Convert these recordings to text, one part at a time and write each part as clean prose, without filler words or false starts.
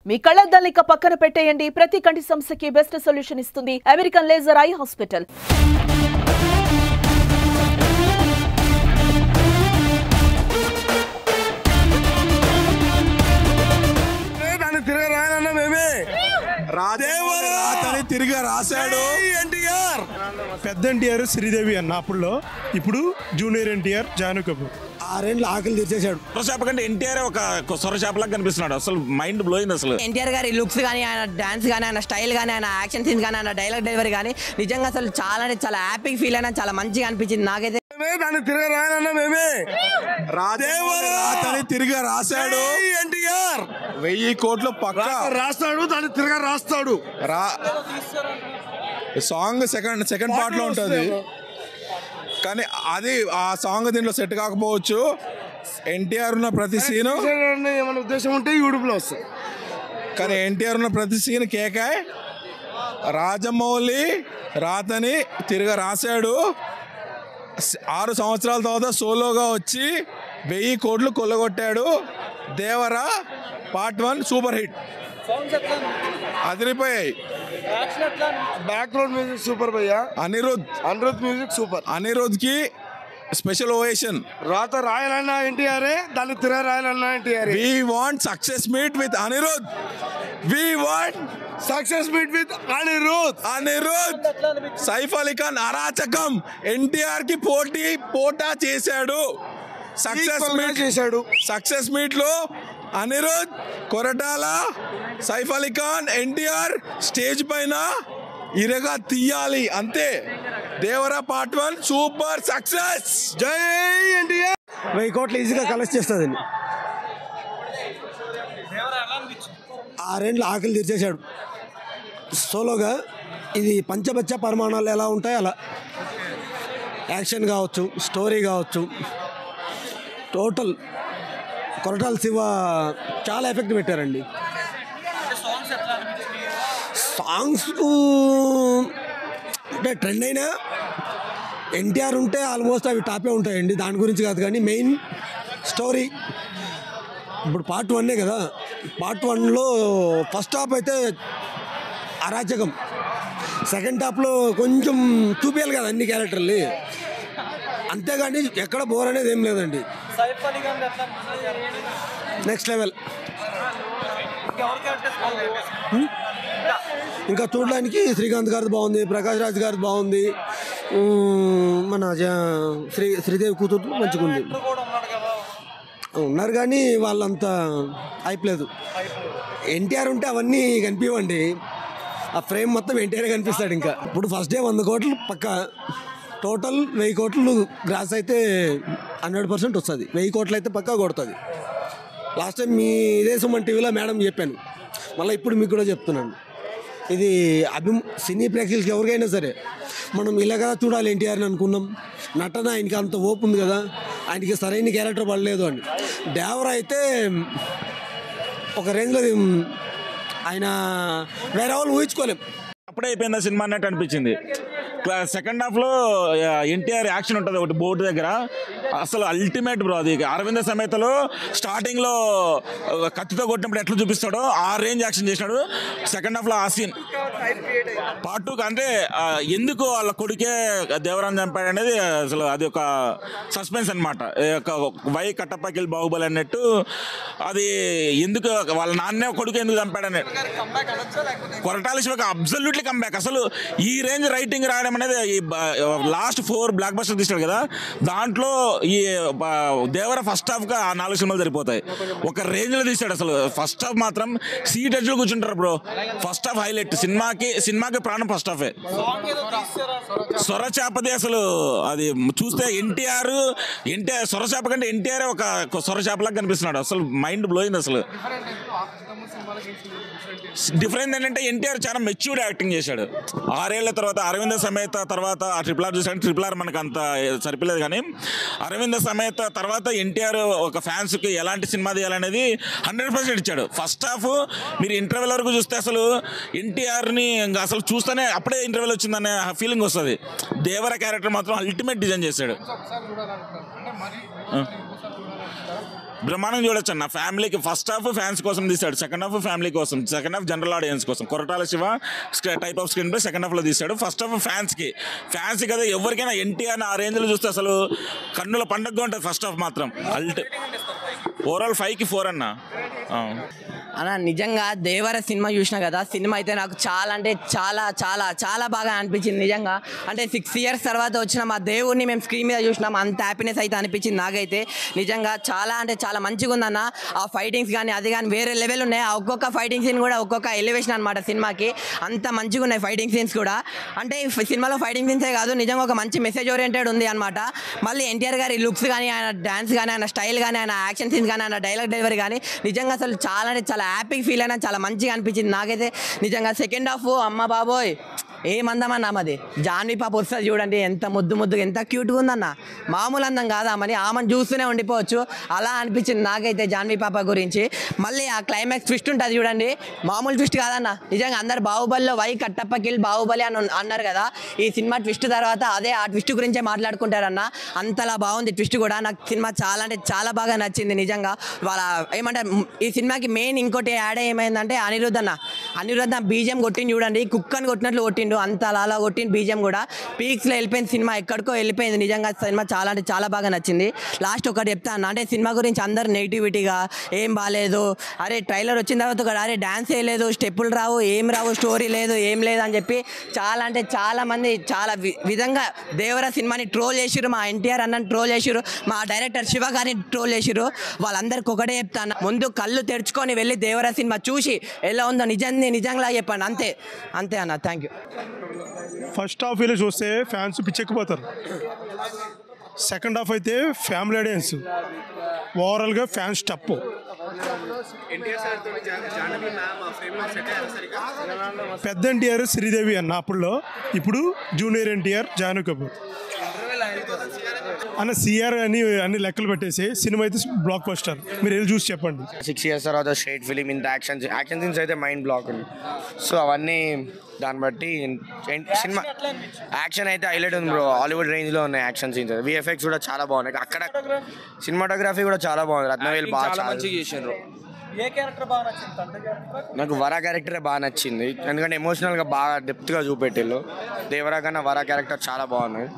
మీ కళ్ళద్దాల్ని పక్కన పెట్టేయండి. ప్రతి కంటి సమస్యకి బెస్ట్ సొల్యూషన్ ఇస్తుంది అమెరికన్ లేజర్ ఐ హాస్పిటల్. తిరిగి రాశాడు ఎన్టీఆర్. పెద్ద ఎన్టీఆర్ శ్రీదేవి అన్న అప్పుడులో, ఇప్పుడు జూనియర్ ఎన్టీఆర్ జాను కపూర్. 6 ఏళ్ళు ఆకలి తీర్చేశాడు. సొరచేప కంటే ఎన్టీఆర్ ఒక సొరచేపలాగా కనిపిస్తున్నాడు. అసలు మైండ్ బ్లోయింగ్. అసలు ఎన్టీఆర్ గారి లుక్స్ కానీ, ఆయన డాన్స్ కానీ, ఆయన స్టైల్ కానీ, ఆయన యాక్షన్ సీన్స్ కానీ, ఆయన డైలాగ్ డెలివరీ కానీ నిజంగా అసలు చాలా హ్యాపీ ఫీల్ అయినా, చాలా మంచిగా అనిపించింది నాకైతే. తిరిగి రాయనన్నా మేమే తిరిగి రాశాడు ఎన్టీఆర్. 1000 కోట్లు పక్క రాస్తాడు, దాన్ని తిరిగి రాస్తాడు. సాంగ్ సెకండ్ పార్ట్ లో ఉంటుంది, కానీ అది ఆ సాంగ్ దీంట్లో సెట్ కాకపోవచ్చు. ఎన్టీఆర్ ఉన్న ప్రతి సీను ఏమైనా ఉద్దేశం ఉంటే యూట్యూబ్ లో వస్తుంది, కానీ ఎన్టీఆర్ ఉన్న ప్రతి సీన్ కేకాయ్. రాజమౌళి రాతని తిరిగి రాశాడు. 6 సంవత్సరాల తర్వాత సోలోగా వచ్చి 1000 కోట్లు కొల్లగొట్టాడు. దేవరా పార్ట్ 1 సూపర్ హిట్, అదిరిపోయాయి. బ్యాక్గ్రౌండ్ మ్యూజిక్ సూపర్ భయ్యా. Anirudh music super. అనిరుద్ కి స్పెషల్ ఓవేషన్. రాత రాయాలన్నా ఎన్టీఆర్, దాన్ని తిరిగి రాయాలన్నా NTR. We want success meet with Anirudh. We want success meet with Anirudh. Saif Ali Khan అరాచకం ఎన్టీఆర్ కి పోటా చేశాడు. సక్సెస్ మీట్ లో అనిరుద్, కొరటాల, సైఫ్ అలీ ఖాన్, ఎన్టీఆర్ స్టేజ్ పైన ఇరగా తీయాలి అంతే. Devara part 1 super success. జై ఎన్టీఆర్. 1000 కోట్లు ఈజీగా కలెక్ట్ చేస్తుంది. 6 ఏళ్ళు ఆకలి తీర్చేశాడు సోలోగా. ఇది పంచబచ్చ పరిమాణాలు ఎలా ఉంటాయి అలా, యాక్షన్ కావచ్చు, స్టోరీ కావచ్చు, టోటల్ కొరటాల శివ చాలా ఎఫెక్ట్ పెట్టారండి. సాంగ్స్ అంటే ట్రెండ్ అయినా ఎన్టీఆర్ ఉంటే ఆల్మోస్ట్ అవి టాపే ఉంటాయండి. దాని గురించి కాదు, కానీ మెయిన్ స్టోరీ. ఇప్పుడు పార్ట్ 1 కదా, పార్ట్ 1లో ఫస్ట్ హాఫ్ అయితే అరాచకం, సెకండ్ హాఫ్లో కొంచెం చూపించాలి కదా అన్ని క్యారెక్టర్ని, అంతేగాని ఎక్కడ బోర్ అనేది ఏం లేదండి. Next level. ఇంకా చూడడానికి శ్రీకాంత్ గారిది బాగుంది, ప్రకాష్ రాజ్ గారిది బాగుంది, మన శ్రీదేవి కూతురు మంచిగా ఉంది. ఉన్నారు కానీ వాళ్ళంతా అయిపోలేదు. ఎన్టీఆర్ ఉంటే అవన్నీ కనిపించండి, ఆ ఫ్రేమ్ మొత్తం ఎన్టీఆర్ కనిపిస్తాడు. ఇంకా ఇప్పుడు ఫస్ట్ డే 100 కోట్లు పక్క, టోటల్ 1000 కోట్లు గ్రాస్ అయితే 100% వస్తుంది. 1000 కోట్లు అయితే పక్కా కొడుతుంది. లాస్ట్ టైం మీ ఇదే సుమన్ టీవీలో మేడం చెప్పాను, మళ్ళీ ఇప్పుడు మీకు కూడా చెప్తున్నాను. ఇది సినీ ప్రేక్షకులకి ఎవరికైనా సరే మనం ఇలా కదా చూడాలి ఎన్టీఆర్ని అనుకున్నాం. నటన ఆయనకి అంత ఓపు ఉంది కదా, ఆయనకి సరైన క్యారెక్టర్ పడలేదు అని. దేవరా అయితే ఒక రేంజ్లో ఆయన వేరే వాళ్ళు ఊహించుకోలేం. అప్పుడే అయిపోయిందా సినిమా అన్నట్టు అనిపించింది. సెకండ్ హాఫ్లో ఎన్టీఆర్ యాక్షన్ ఉంటుంది ఒకటి బోర్డు దగ్గర, అసలు అల్టిమేట్ బ్రో. అది అరవింద సమేతలో స్టార్టింగ్లో కత్తితో కొట్టినప్పుడు ఎట్లా చూపిస్తాడో ఆ రేంజ్ యాక్షన్ చేసినాడు. సెకండ్ హాఫ్లో ఆ సీన్ పార్ట్ 2 అంటే ఎందుకు వాళ్ళ కొడుకే దేవరాన్ని చంపాడు అనేది అసలు అది ఒక సస్పెన్స్ అనమాట. వై కట్టప్పకిల్ బాహుబలి అన్నట్టు, అది ఎందుకు వాళ్ళ నాన్నే కొడుకు ఎందుకు చంపాడు అన్నట్టు. కొరటాల శివకి అబ్సల్యూట్లీ కంబ్యాక్. అసలు ఈ రేంజ్ రైటింగ్ రాయడం అనేది లాస్ట్ 4 బ్లాక్ బస్టర్ తీసాడు కదా, దాంట్లో ఈ దేవర ఫస్ట్ హాఫ్ గా 4 సినిమాలు సరిపోతాయి. ఒక రేంజ్ లో తీసాడు. అసలు ఫస్ట్ హాఫ్ మాత్రం సీట్ ఎడ్జ్ లో కూర్చుంటారు బ్రో. First half highlight. సినిమాకి ప్రాణం ఫస్ట్ హాఫే. సొరచేపది అసలు అది చూస్తే ఎన్టీఆర్ సొరచేప కంటే ఎన్టీఆర్ ఒక సొరచేపలాగా కనిపిస్తున్నాడు. అసలు మైండ్ బ్లోయింగ్. అసలు డిఫరెంట్ ఏంటంటే ఎన్టీఆర్ చాలా మెచ్యూర్డ్ యాక్టింగ్ చేశాడు. 6 ఏళ్ల తర్వాత అరవింద సమేత తర్వాత ఆ RRR చూసాడు. RRR మనకు అంత సరిపోలేదు, కానీ అరవింద సమేత తర్వాత ఎన్టీఆర్ ఒక ఫ్యాన్స్కి ఎలాంటి సినిమా తీయాలనేది 100% ఇచ్చాడు. ఫస్ట్ హాఫ్ మీరు ఇంటర్వెల్ వరకు చూస్తే అసలు ఎన్టీఆర్ని ఇంకా అసలు చూస్తేనే అప్పుడే ఇంటర్వెల్ వచ్చిందనే ఫీలింగ్ వస్తుంది. దేవర క్యారెక్టర్ మాత్రం అల్టిమేట్ డిజైన్ చేశాడు. బ్రహ్మాండం చూడొచ్చు అన్న. ఫ్యామిలీకి ఫస్ట్ హాఫ్ ఫ్యాన్స్ కోసం తీశాడు, సెకండ్ హాఫ్ ఫ్యామిలీ కోసం, సెకండ్ హాఫ్ జనరల్ ఆడియన్స్ కోసం. Koratala Shiva type off screen play second హాఫ్లో తీశాడు. ఫస్ట్ హాఫ్ ఫ్యాన్స్ కదా, ఎవరికైనా ఎన్టీఆర్ ఆ రేంజ్లో చూస్తే అసలు కన్నుల పండగగా ఉంటుంది ఫస్ట్ హాఫ్ మాత్రం. ఓవరాల్ 5కి 4 అన్న. అన్న నిజంగా దేవర సినిమా చూసినా కదా, సినిమా అయితే నాకు చాలా అంటే చాలా చాలా చాలా బాగా అనిపించింది నిజంగా. అంటే 6 years తర్వాత వచ్చిన మా దేవుడిని మేము స్క్రీన్ మీద చూసినాం, అంత హ్యాపీనెస్ అయితే అనిపించింది నాకైతే నిజంగా. చాలా అంటే చాలా మంచిగా ఉందన్న. ఆ ఫైటింగ్స్ కానీ అది కానీ వేరే లెవెల్ ఉన్నాయి. ఆ ఒక్కొక్క ఫైటింగ్ సీన్ కూడా ఒక్కొక్క ఎలివేషన్ అనమాట సినిమాకి, అంత మంచిగా ఉన్నాయి ఫైటింగ్ సీన్స్ కూడా. అంటే ఈ సినిమాలో ఫైటింగ్ సీన్సే కాదు, నిజంగా ఒక మంచి మెసేజ్ ఓరియంటెడ్ ఉంది అనమాట. మళ్ళీ ఎన్టీఆర్ గారి లుక్స్ కానీ, ఆయన డాన్స్ కానీ, ఆయన స్టైల్ కానీ, ఆయన యాక్షన్ సీన్స్ కానీ, ఆయన డైలాగ్ డెలివరీ కానీ నిజంగా అసలు చాలా అంటే చాలా హ్యాపీ ఫీల్ అయినా, చాలా మంచిగా అనిపించింది నాకైతే నిజంగా. సెకండ్ హాఫ్ అమ్మ బాబోయ్ ఏమందమన్నా ఆమెది, జాన్వీ పాప వస్తుంది చూడండి, ఎంత ముద్దుగా ఎంత క్యూట్గా ఉందన్న, మామూలు అందం కాదా ఆమెను చూస్తూనే ఉండిపోవచ్చు అలా అనిపించింది నాకైతే జాన్వీ పాప గురించి. మళ్ళీ ఆ క్లైమాక్స్ ట్విస్ట్ ఉంటుంది చూడండి, మామూలు ట్విస్ట్ కాదన్న నిజంగా. అందరు బాహుబలిలో వై కట్టప్ప కిల్ బాహుబలి అని అన్నారు కదా, ఈ సినిమా ట్విస్ట్ తర్వాత అదే ఆ ట్విస్ట్ గురించే మాట్లాడుకుంటారన్న, అంతలా బాగుంది ట్విస్ట్ కూడా. నాకు సినిమా చాలా అంటే చాలా బాగా నచ్చింది నిజంగా. వాళ్ళ ఏమంటారు ఈ సినిమాకి మెయిన్ ఇంకోటి యాడ్ ఏమైందంటే అనిరుద్ధ బీజిఎం కొట్టింది చూడండి, కుక్కని కొట్టినట్లు కొట్టిండు, అంత అలా కొట్టింది బీజిఎం కూడా. పీక్స్లో వెళ్ళిపోయింది సినిమా, ఎక్కడికో వెళ్ళిపోయింది నిజంగా. సినిమా చాలా అంటే చాలా బాగా నచ్చింది. లాస్ట్ ఒకటి చెప్తాను, అంటే సినిమా గురించి అందరు నెగిటివిటీగా ఏం బాగాలేదు, అరే ట్రైలర్ వచ్చిన తర్వాత కూడా అరే డ్యాన్స్ వేయలేదు, స్టెప్పులు రావు, ఏం రావు, స్టోరీ లేదు, ఏం లేదు అని చెప్పి చాలా అంటే చాలా మంది చాలా విధంగా దేవర సినిమాని ట్రోల్ చేసిరు, మా ఎన్టీఆర్ అన్నని ట్రోల్ చేసిరు, మా డైరెక్టర్ శివ గారిని ట్రోల్ చేసిరు. వాళ్ళందరికీ ఒకటే చెప్తాను, ముందు కళ్ళు తెరుచుకొని వెళ్ళి దేవర సినిమా చూసి ఎలా ఉందో నిజంగా చెప్పండి, అంతే అన్న. Thank you. ఫస్ట్ హాఫ్ వెళ్ళి చూస్తే ఫ్యాన్స్ పిచ్చెక్కిపోతారు. సెకండ్ హాఫ్ అయితే ఫ్యామిలీ ఆడియన్స్, ఓవరాల్గా ఫ్యాన్స్ టప్. పెద్ద ఎన్టీఆర్ శ్రీదేవి అన్న అప్పుడులో, ఇప్పుడు జూనియర్ ఎన్టీఆర్ జాను కపూర్ అన్న. సిఆర్ అన్ని లెక్కలు పెట్టేసి సినిమా అయితే బ్లాక్ బస్టర్. మీరు వెళ్ళి చూసి చెప్పండి. 6 years తర్వాత స్ట్రైట్ ఫిలిం, ఇంత యాక్షన్ సీన్స్ అయితే మైండ్ బ్లాక్ ఉంది. సో అవన్నీ దాన్ని బట్టి సినిమా యాక్షన్ అయితే హైలైట్ ఉంది బ్రో. హాలీవుడ్ రేంజ్లో ఉన్నాయి యాక్షన్ సీన్స్, విఎఫ్ఎక్స్ కూడా చాలా బాగున్నాయి. అక్కడ సినిమాటోగ్రఫీ కూడా చాలా బాగుంది. రత్నవేల్ బాగా మంచిగా చేసిండ్రు. నాకు వరా క్యారెక్టరే బాగా నచ్చింది, ఎందుకంటే ఎమోషనల్గా బాగా డెప్త్గా చూపెట్టిళ్ళు. దేవరా కన్నా వరా క్యారెక్టర్ చాలా బాగున్నాయి.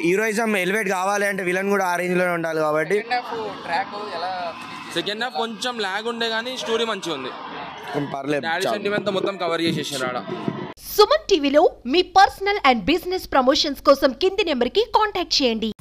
హీరోయిజం ఎలివేట్ కావాలి అంటే విలన్ కూడా ఆ రేంజ్లోనే ఉండాలి కాబట్టి. సెకండ్ హాఫ్ కొంచెం లాగ్ ఉండే కానీ స్టోరీ మంచిగా ఉంది, పర్లేదు. సెంటిమెంట్ మొత్తం కవర్ చేసేసారు ఆడ. సుమన్ టీవీలో మీ పర్సనల్ అండ్ బిజినెస్ ప్రమోషన్స్ కోసం కింది నెంబర్కి కాంటాక్ట్ చేయండి.